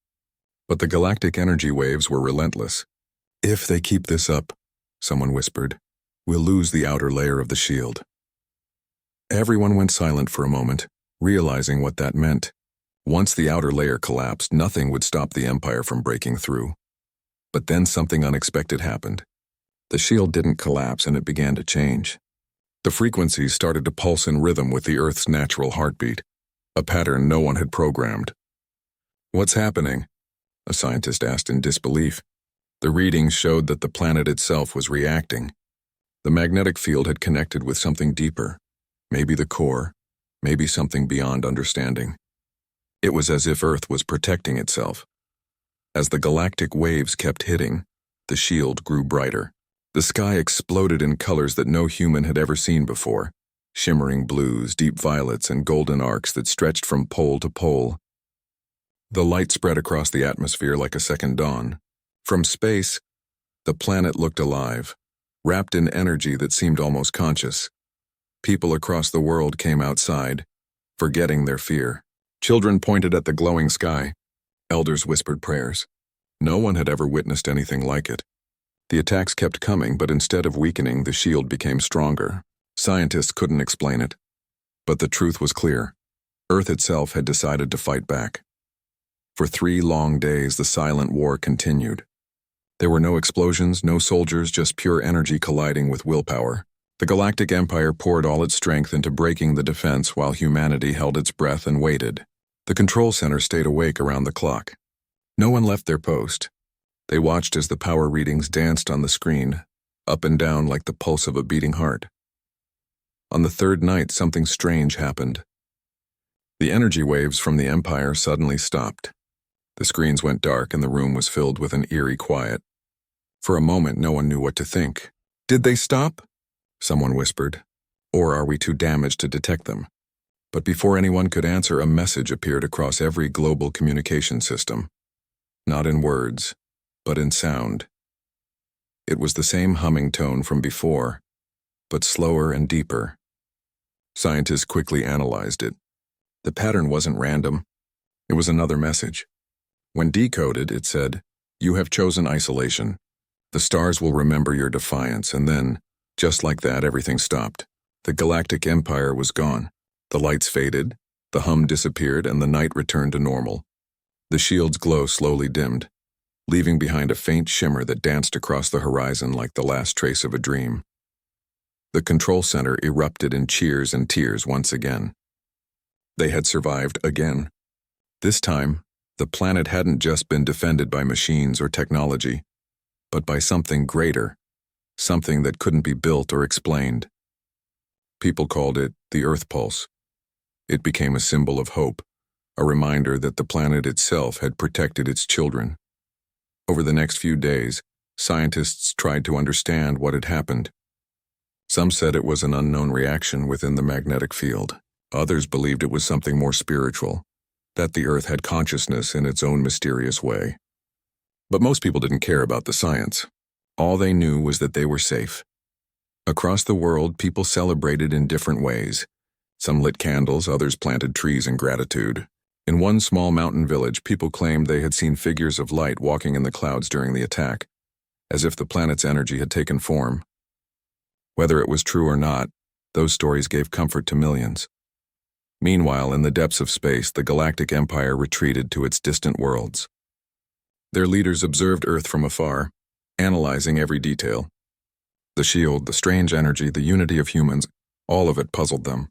S1: But the galactic energy waves were relentless. "If they keep this up," someone whispered, "we'll lose the outer layer of the shield." Everyone went silent for a moment, realizing what that meant. Once the outer layer collapsed, nothing would stop the Empire from breaking through. But then something unexpected happened. The shield didn't collapse, and it began to change. The frequencies started to pulse in rhythm with the Earth's natural heartbeat, a pattern no one had programmed. "What's happening?" a scientist asked in disbelief. The readings showed that the planet itself was reacting. The magnetic field had connected with something deeper, maybe the core, maybe something beyond understanding. It was as if Earth was protecting itself. As the galactic waves kept hitting, the shield grew brighter. The sky exploded in colors that no human had ever seen before: shimmering blues, deep violets, and golden arcs that stretched from pole to pole. The light spread across the atmosphere like a second dawn. From space, the planet looked alive, wrapped in energy that seemed almost conscious. People across the world came outside, forgetting their fear. Children pointed at the glowing sky. Elders whispered prayers. No one had ever witnessed anything like it. The attacks kept coming, but instead of weakening, the shield became stronger. Scientists couldn't explain it. But the truth was clear. Earth itself had decided to fight back. For 3 long days, the silent war continued. There were no explosions, no soldiers, just pure energy colliding with willpower. The Galactic Empire poured all its strength into breaking the defense while humanity held its breath and waited. The control center stayed awake around the clock. No one left their post. They watched as the power readings danced on the screen, up and down like the pulse of a beating heart. On the 3rd night, something strange happened. The energy waves from the Empire suddenly stopped. The screens went dark and the room was filled with an eerie quiet. For a moment, no one knew what to think. "Did they stop?" someone whispered. "Or are we too damaged to detect them?" But before anyone could answer, a message appeared across every global communication system. Not in words, but in sound. It was the same humming tone from before, but slower and deeper. Scientists quickly analyzed it. The pattern wasn't random. It was another message. When decoded, it said, "You have chosen isolation. The stars will remember your defiance," and then, just like that, everything stopped. The Galactic Empire was gone. The lights faded, the hum disappeared, and the night returned to normal. The shield's glow slowly dimmed, leaving behind a faint shimmer that danced across the horizon like the last trace of a dream. The control center erupted in cheers and tears once again. They had survived again. This time, the planet hadn't just been defended by machines or technology, but by something greater, something that couldn't be built or explained. People called it the Earth Pulse. It became a symbol of hope, a reminder that the planet itself had protected its children. Over the next few days, scientists tried to understand what had happened. Some said it was an unknown reaction within the magnetic field. Others believed it was something more spiritual, that the Earth had consciousness in its own mysterious way. But most people didn't care about the science. All they knew was that they were safe. Across the world, people celebrated in different ways. Some lit candles, others planted trees in gratitude. In one small mountain village, people claimed they had seen figures of light walking in the clouds during the attack, as if the planet's energy had taken form. Whether it was true or not, those stories gave comfort to millions. Meanwhile, in the depths of space, the Galactic Empire retreated to its distant worlds. Their leaders observed Earth from afar, analyzing every detail. The shield, the strange energy, the unity of humans, all of it puzzled them.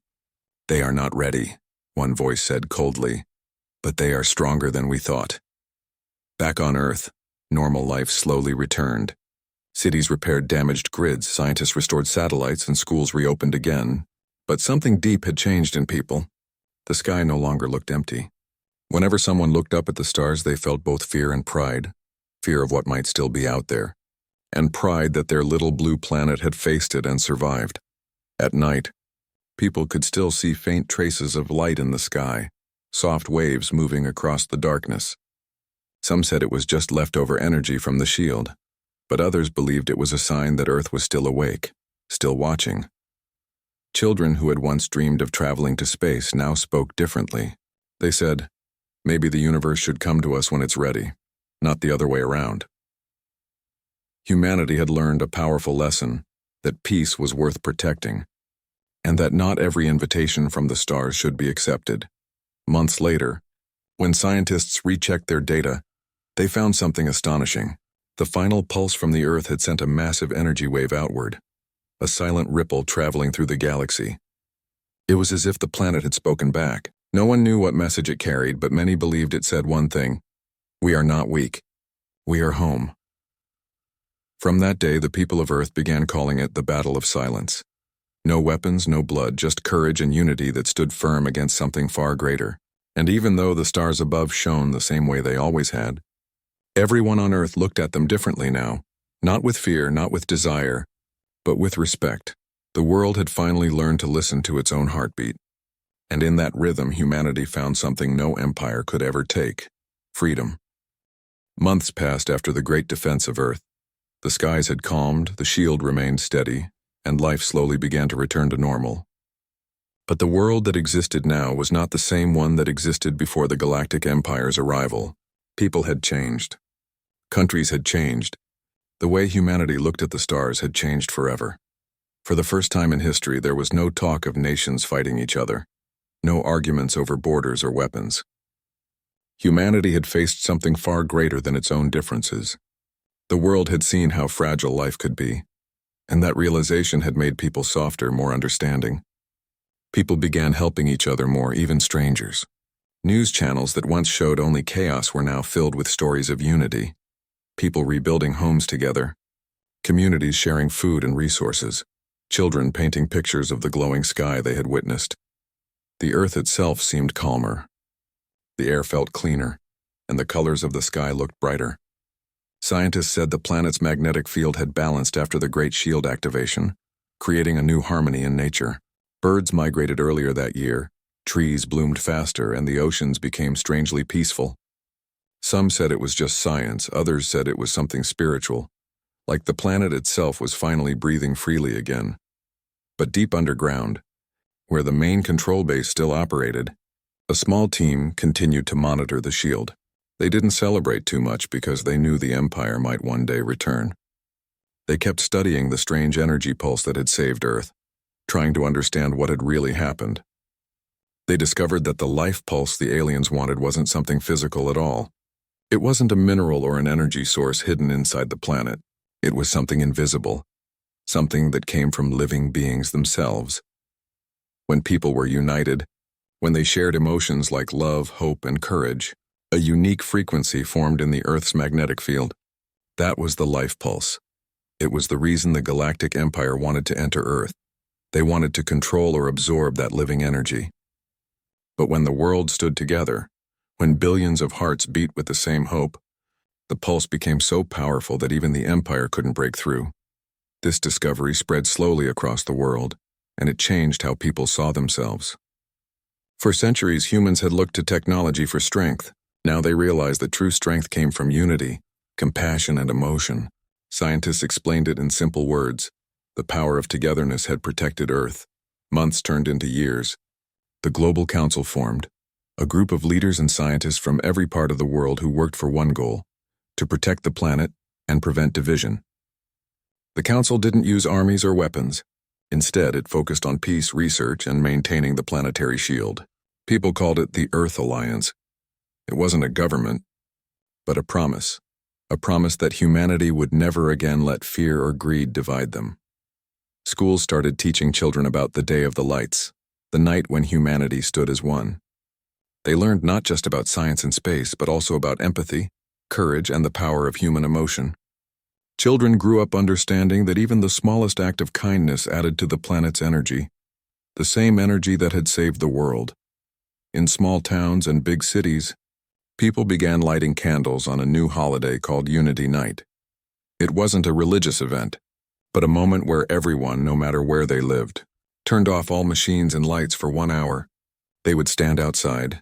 S1: "They are not ready," one voice said coldly, "but they are stronger than we thought." Back on Earth, normal life slowly returned. Cities repaired damaged grids, scientists restored satellites, and schools reopened again. But something deep had changed in people. The sky no longer looked empty. Whenever someone looked up at the stars, they felt both fear and pride. Fear of what might still be out there, and pride that their little blue planet had faced it and survived. At night, people could still see faint traces of light in the sky, soft waves moving across the darkness. Some said it was just leftover energy from the shield, but others believed it was a sign that Earth was still awake, still watching. Children who had once dreamed of traveling to space now spoke differently. They said, "Maybe the universe should come to us when it's ready, not the other way around." Humanity had learned a powerful lesson, that peace was worth protecting, and that not every invitation from the stars should be accepted. Months later, when scientists rechecked their data, they found something astonishing. The final pulse from the Earth had sent a massive energy wave outward, a silent ripple traveling through the galaxy. It was as if the planet had spoken back. No one knew what message it carried, but many believed it said one thing: "We are not weak. We are home." From that day, the people of Earth began calling it the Battle of Silence. No weapons, no blood, just courage and unity that stood firm against something far greater. And even though the stars above shone the same way they always had, everyone on Earth looked at them differently now, not with fear, not with desire, but with respect. The world had finally learned to listen to its own heartbeat. And in that rhythm, humanity found something no empire could ever take: freedom. Months passed after the great defense of Earth. The skies had calmed, the shield remained steady, and life slowly began to return to normal. But the world that existed now was not the same one that existed before the Galactic Empire's arrival. People had changed. Countries had changed. The way humanity looked at the stars had changed forever. For the first time in history, there was no talk of nations fighting each other, no arguments over borders or weapons. Humanity had faced something far greater than its own differences. The world had seen how fragile life could be, and that realization had made people softer, more understanding. People began helping each other more, even strangers. News channels that once showed only chaos were now filled with stories of unity. People rebuilding homes together, communities sharing food and resources, children painting pictures of the glowing sky they had witnessed. The Earth itself seemed calmer. The air felt cleaner, and the colors of the sky looked brighter. Scientists said the planet's magnetic field had balanced after the Great Shield activation, creating a new harmony in nature. Birds migrated earlier that year, trees bloomed faster, and the oceans became strangely peaceful. Some said it was just science, others said it was something spiritual, like the planet itself was finally breathing freely again. But deep underground, where the main control base still operated, a small team continued to monitor the shield. They didn't celebrate too much because they knew the Empire might one day return. They kept studying the strange energy pulse that had saved Earth, trying to understand what had really happened. They discovered that the life pulse the aliens wanted wasn't something physical at all. It wasn't a mineral or an energy source hidden inside the planet. It was something invisible, something that came from living beings themselves. When people were united, when they shared emotions like love, hope, and courage, a unique frequency formed in the Earth's magnetic field. That was the life pulse. It was the reason the Galactic Empire wanted to enter Earth. They wanted to control or absorb that living energy. But when the world stood together, when billions of hearts beat with the same hope, the pulse became so powerful that even the Empire couldn't break through. This discovery spread slowly across the world, and it changed how people saw themselves. For centuries, humans had looked to technology for strength. Now they realized that true strength came from unity, compassion, and emotion. Scientists explained it in simple words. The power of togetherness had protected Earth. Months turned into years. The Global Council formed, a group of leaders and scientists from every part of the world who worked for one goal: to protect the planet and prevent division. The Council didn't use armies or weapons. Instead, it focused on peace, research, and maintaining the planetary shield. People called it the Earth Alliance. It wasn't a government, but a promise. a promise that humanity would never again let fear or greed divide them. Schools started teaching children about the Day of the Lights, the night when humanity stood as one. They learned not just about science and space, but also about empathy, courage, and the power of human emotion. Children grew up understanding that even the smallest act of kindness added to the planet's energy, the same energy that had saved the world. In small towns and big cities, people began lighting candles on a new holiday called Unity Night. It wasn't a religious event, but a moment where everyone, no matter where they lived, turned off all machines and lights for 1 hour. They would stand outside,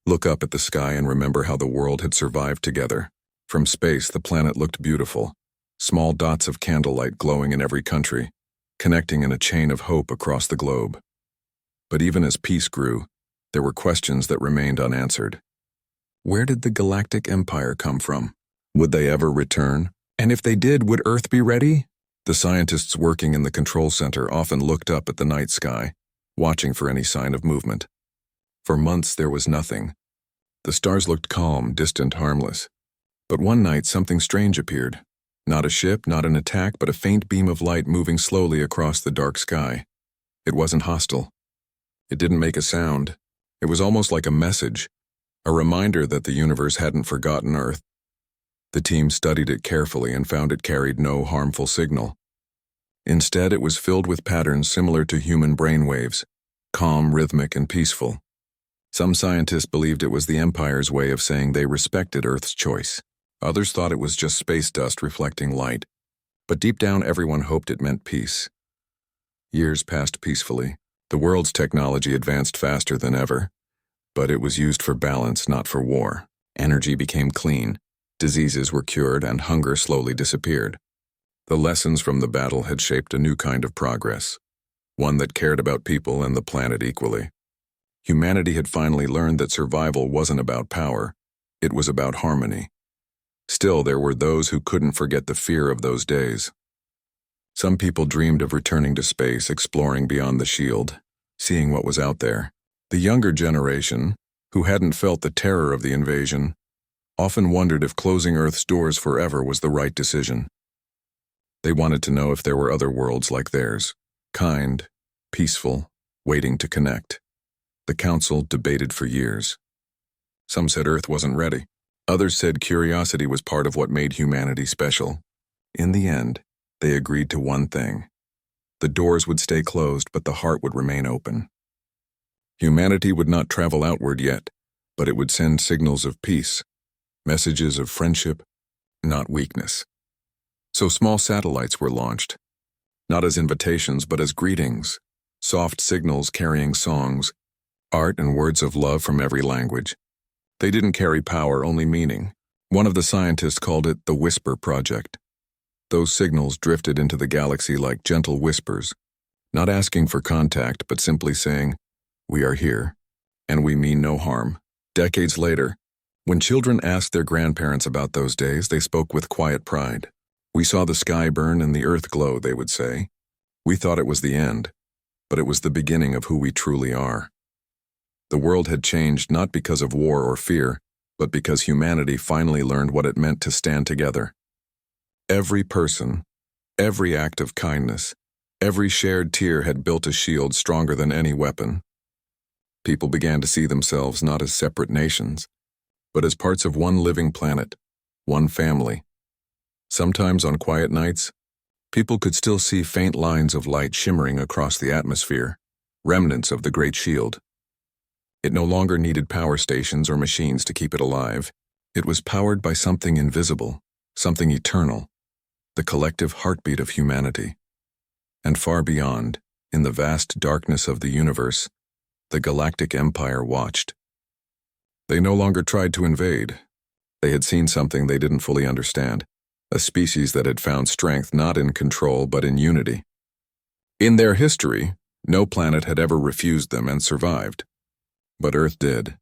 S1: look up at the sky, and remember how the world had survived together. From space, the planet looked beautiful, small dots of candlelight glowing in every country, connecting in a chain of hope across the globe. But even as peace grew, there were questions that remained unanswered. Where did the Galactic Empire come from? Would they ever return? And if they did, would Earth be ready? The scientists working in the control center often looked up at the night sky, watching for any sign of movement. For months there was nothing. The stars looked calm, distant, harmless. But one night something strange appeared. Not a ship, not an attack, but a faint beam of light moving slowly across the dark sky. It wasn't hostile. It didn't make a sound. It was almost like a message, a reminder that the universe hadn't forgotten Earth. The team studied it carefully and found it carried no harmful signal. Instead, it was filled with patterns similar to human brainwaves, calm, rhythmic, and peaceful. Some scientists believed it was the Empire's way of saying they respected Earth's choice. Others thought it was just space dust reflecting light. But deep down, everyone hoped it meant peace. Years passed peacefully. The world's technology advanced faster than ever. But it was used for balance, not for war. Energy became clean. Diseases were cured, and hunger slowly disappeared. The lessons from the battle had shaped a new kind of progress, one that cared about people and the planet equally. Humanity had finally learned that survival wasn't about power, it was about harmony. Still, there were those who couldn't forget the fear of those days. Some people dreamed of returning to space, exploring beyond the shield, seeing what was out there. The younger generation, who hadn't felt the terror of the invasion, often wondered if closing Earth's doors forever was the right decision. They wanted to know if there were other worlds like theirs, kind, peaceful, waiting to connect. The council debated for years. Some said Earth wasn't ready. Others said curiosity was part of what made humanity special. In the end, they agreed to one thing. The doors would stay closed, but the heart would remain open. Humanity would not travel outward yet, but it would send signals of peace, messages of friendship, not weakness. So small satellites were launched, not as invitations but as greetings, soft signals carrying songs, art and words of love from every language. They didn't carry power, only meaning. One of the scientists called it the Whisper Project. Those signals drifted into the galaxy like gentle whispers, not asking for contact but simply saying, "We are here, and we mean no harm." Decades later, when children asked their grandparents about those days, they spoke with quiet pride. "We saw the sky burn and the earth glow," they would say. "We thought it was the end, but it was the beginning of who we truly are." The world had changed not because of war or fear, but because humanity finally learned what it meant to stand together. Every person, every act of kindness, every shared tear had built a shield stronger than any weapon. People began to see themselves not as separate nations, but as parts of one living planet, one family. Sometimes on quiet nights, people could still see faint lines of light shimmering across the atmosphere, remnants of the Great Shield. It no longer needed power stations or machines to keep it alive. It was powered by something invisible, something eternal, the collective heartbeat of humanity. And far beyond, in the vast darkness of the universe, the Galactic Empire watched. They no longer tried to invade. They had seen something they didn't fully understand, a species that had found strength not in control but in unity. In their history, no planet had ever refused them and survived. But Earth did.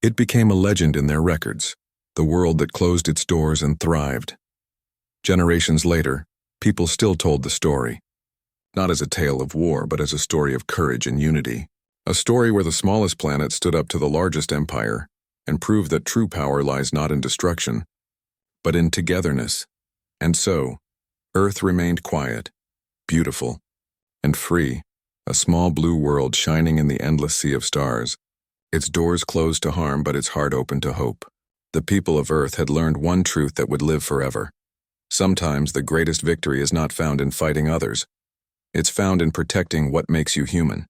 S1: It became a legend in their records, the world that closed its doors and thrived. Generations later, people still told the story, not as a tale of war, but as a story of courage and unity, a story where the smallest planet stood up to the largest empire and proved that true power lies not in destruction, but in togetherness. And so, Earth remained quiet, beautiful, and free, a small blue world shining in the endless sea of stars. Its doors closed to harm, but its heart open to hope. The people of Earth had learned one truth that would live forever. Sometimes the greatest victory is not found in fighting others. It's found in protecting what makes you human.